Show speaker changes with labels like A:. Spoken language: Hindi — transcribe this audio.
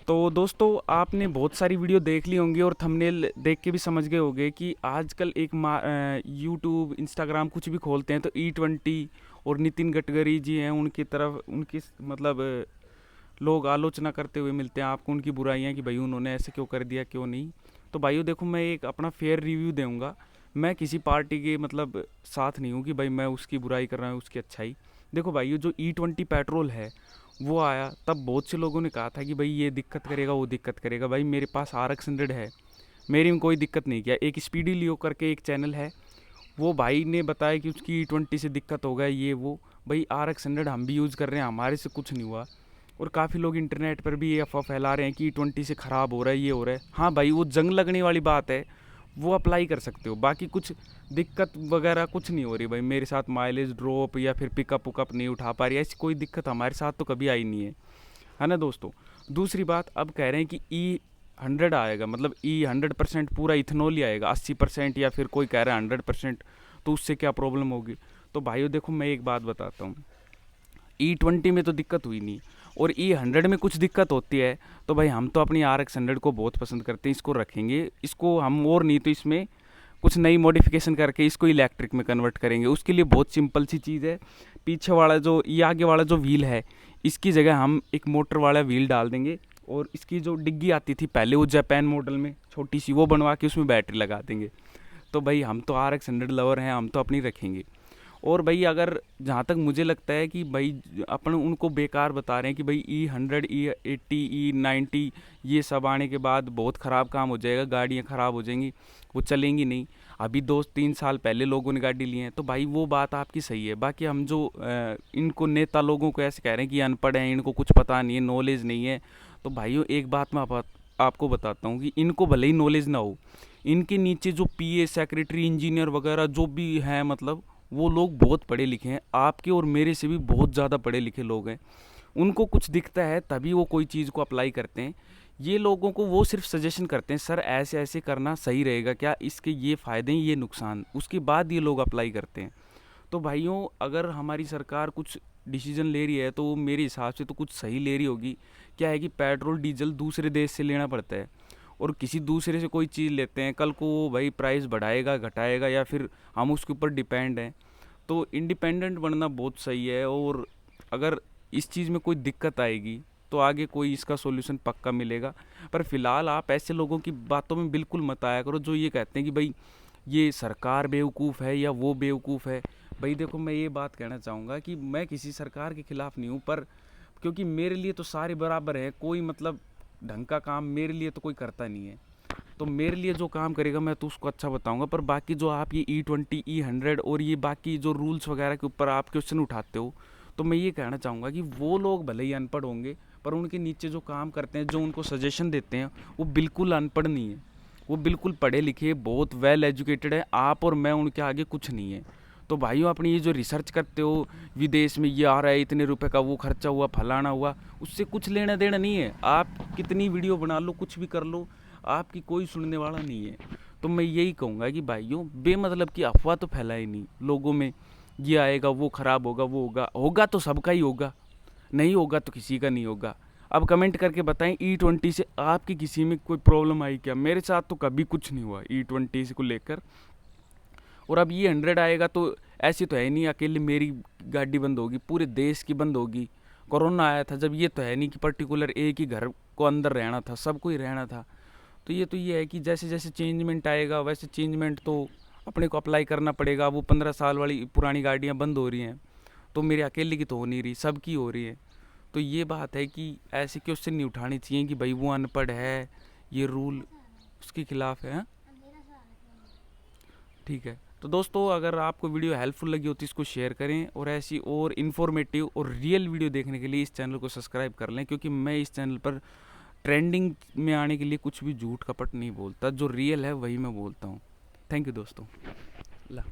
A: तो दोस्तों आपने बहुत सारी वीडियो देख ली होंगी और थंबनेल देख के भी समझ गए होंगे कि आजकल एक यूट्यूब इंस्टाग्राम कुछ भी खोलते हैं तो E20 और नितिन गडकरी जी हैं उनकी तरफ उनकी मतलब लोग आलोचना करते हुए मिलते हैं आपको, उनकी बुराइयां कि भाई उन्होंने ऐसे क्यों कर दिया क्यों नहीं। तो भाइयों देखो, मैं एक अपना फेयर रिव्यू दूंगा। मैं किसी पार्टी के मतलब साथ नहीं हूँ कि भाई मैं उसकी बुराई कर रहा हूँ उसकी अच्छाई। देखो भाइयों, जो E20 पेट्रोल है वो आया तब बहुत से लोगों ने कहा था कि भाई ये दिक्कत करेगा वो दिक्कत करेगा। भाई मेरे पास RX 100 है, मेरी में कोई दिक्कत नहीं किया। एक स्पीडी लियो करके एक चैनल है, वो भाई ने बताया कि उसकी E20 से दिक्कत हो गया ये वो। भाई RX 100 हम भी यूज़ कर रहे हैं, हमारे से कुछ नहीं हुआ। और काफ़ी लोग इंटरनेट पर भी ये अफवाह फैला रहे हैं कि E20 से ख़राब हो रहा है ये हो रहा है। हाँ भाई, वो जंग लगने वाली बात है, वो अप्लाई कर सकते हो, बाकी कुछ दिक्कत वगैरह कुछ नहीं हो रही। भाई मेरे साथ माइलेज ड्रॉप या फिर पिकअप उकअप नहीं उठा पा रही, ऐसी कोई दिक्कत हमारे साथ तो कभी आई नहीं है ना दोस्तों। दूसरी बात, अब कह रहे हैं कि E100 आएगा, मतलब E100% पूरा इथेनॉल ही आएगा, 80% या फिर कोई कह रहा है 100%। तो उससे क्या प्रॉब्लम होगी। तो भाइयों देखो, मैं एक बात बताता हूँ, E20 में तो दिक्कत हुई नहीं, और E100 में कुछ दिक्कत होती है। तो भाई हम तो अपनी RX 100 को बहुत पसंद करते हैं, इसको रखेंगे, इसको हम और नहीं तो इसमें कुछ नई मॉडिफिकेशन करके इसको इलेक्ट्रिक में कन्वर्ट करेंगे। उसके लिए बहुत सिंपल सी चीज़ है, पीछे वाला जो ये आगे वाला जो व्हील है इसकी जगह हम एक मोटर वाला व्हील डाल देंगे, और इसकी जो डिग्गी आती थी पहले वो जापान मॉडल में छोटी सी, वो बनवा के उसमें बैटरी लगा देंगे। तो भाई हम तो RX 100 लवर हैं, हम तो अपनी रखेंगे। और भाई अगर जहाँ तक मुझे लगता है कि भाई अपन उनको बेकार बता रहे हैं कि भाई E100 E80 E90 ये सब आने के बाद बहुत ख़राब काम हो जाएगा, गाड़ियाँ ख़राब हो जाएंगी, वो चलेंगी नहीं। अभी 2-3 साल पहले लोगों ने गाड़ी ली है, तो भाई वो बात आपकी सही है। बाकी हम जो इनको नेता लोगों को ऐसे कह रहे हैं कि अनपढ़ हैं, इनको कुछ पता नहीं है, नॉलेज नहीं है। तो भाइयों एक बात मैं आपको बताता हूँ कि इनको भले ही नॉलेज ना हो, इनके नीचे जो PA सेक्रेटरी इंजीनियर वगैरह जो भी हैं, मतलब वो लोग बहुत पढ़े लिखे हैं, आपके और मेरे से भी बहुत ज़्यादा पढ़े लिखे लोग हैं। उनको कुछ दिखता है तभी वो कोई चीज़ को अप्लाई करते हैं। ये लोगों को वो सिर्फ सजेशन करते हैं, सर ऐसे ऐसे करना सही रहेगा क्या, इसके ये फ़ायदे हैं ये नुकसान, उसके बाद ये लोग अप्लाई करते हैं। तो भाइयों अगर हमारी सरकार कुछ डिसीजन ले रही है तो वो मेरे हिसाब से तो कुछ सही ले रही होगी। क्या है कि पेट्रोल डीजल दूसरे देश से लेना पड़ता है, और किसी दूसरे से कोई चीज़ लेते हैं, कल को वो भाई प्राइस बढ़ाएगा घटाएगा या फिर हम उसके ऊपर डिपेंड हैं। तो इंडिपेंडेंट बनना बहुत सही है, और अगर इस चीज़ में कोई दिक्कत आएगी तो आगे कोई इसका सॉल्यूशन पक्का मिलेगा। पर फिलहाल आप ऐसे लोगों की बातों में बिल्कुल मत आया करो जो ये कहते हैं कि भाई ये सरकार बेवकूफ़ है या वो बेवकूफ़ है। भाई देखो, मैं ये बात कहना चाहूँगा कि मैं किसी सरकार के खिलाफ़ नहीं हूँ, पर क्योंकि मेरे लिए तो सारे बराबर हैं, कोई मतलब ढंग का काम मेरे लिए तो कोई करता नहीं है। तो मेरे लिए जो काम करेगा मैं तो उसको अच्छा बताऊंगा। पर बाकी जो आप ये E20 E100 और ये बाकी जो रूल्स वगैरह के ऊपर आप क्वेश्चन उठाते हो, तो मैं ये कहना चाहूँगा कि वो लोग भले ही अनपढ़ होंगे, पर उनके नीचे जो काम करते हैं, जो उनको सजेशन देते हैं, वो बिल्कुल अनपढ़ नहीं है, वो बिल्कुल पढ़े लिखे बहुत वेल एजुकेटेड है। आप और मैं उनके आगे कुछ नहीं है। तो भाइयों अपनी ये जो रिसर्च करते हो, विदेश में ये आ रहा है इतने रुपए का, वो खर्चा हुआ फलाना हुआ, उससे कुछ लेना देना नहीं है। आप कितनी वीडियो बना लो कुछ भी कर लो, आपकी कोई सुनने वाला नहीं है। तो मैं यही कहूँगा कि भाइयों बेमतलब की अफवाह तो फैलाए नहीं लोगों में, ये आएगा वो ख़राब होगा वो होगा, होगा तो सबका ही होगा, नहीं होगा तो किसी का नहीं होगा। अब कमेंट करके बताएं E20 से आपकी किसी में कोई प्रॉब्लम आई क्या। मेरे साथ तो कभी कुछ नहीं हुआ E20 को लेकर। और अब E100 आएगा तो ऐसी तो है नहीं अकेले मेरी गाड़ी बंद होगी, पूरे देश की बंद होगी। कोरोना आया था जब, ये तो है नहीं कि पर्टिकुलर एक ही घर को अंदर रहना था, सबको ही रहना था। तो ये है कि जैसे जैसे चेंजमेंट आएगा वैसे चेंजमेंट तो अपने को अप्लाई करना पड़ेगा। वो 15 साल वाली पुरानी गाड़ियाँ बंद हो रही हैं, तो मेरे अकेले की तो हो नहीं रही, सबकी हो रही है। तो ये बात है कि ऐसे क्वेश्चन नहीं उठाने चाहिए कि भाई वो अनपढ़ है, ये रूल उसके खिलाफ है। हाँ? ठीक है। तो दोस्तों अगर आपको वीडियो हेल्पफुल लगी हो तो इसको शेयर करें, और ऐसी और इन्फॉर्मेटिव और रियल वीडियो देखने के लिए इस चैनल को सब्सक्राइब कर लें, क्योंकि मैं इस चैनल पर ट्रेंडिंग में आने के लिए कुछ भी झूठ कपट नहीं बोलता, जो रियल है वही मैं बोलता हूँ। थैंक यू दोस्तों। ला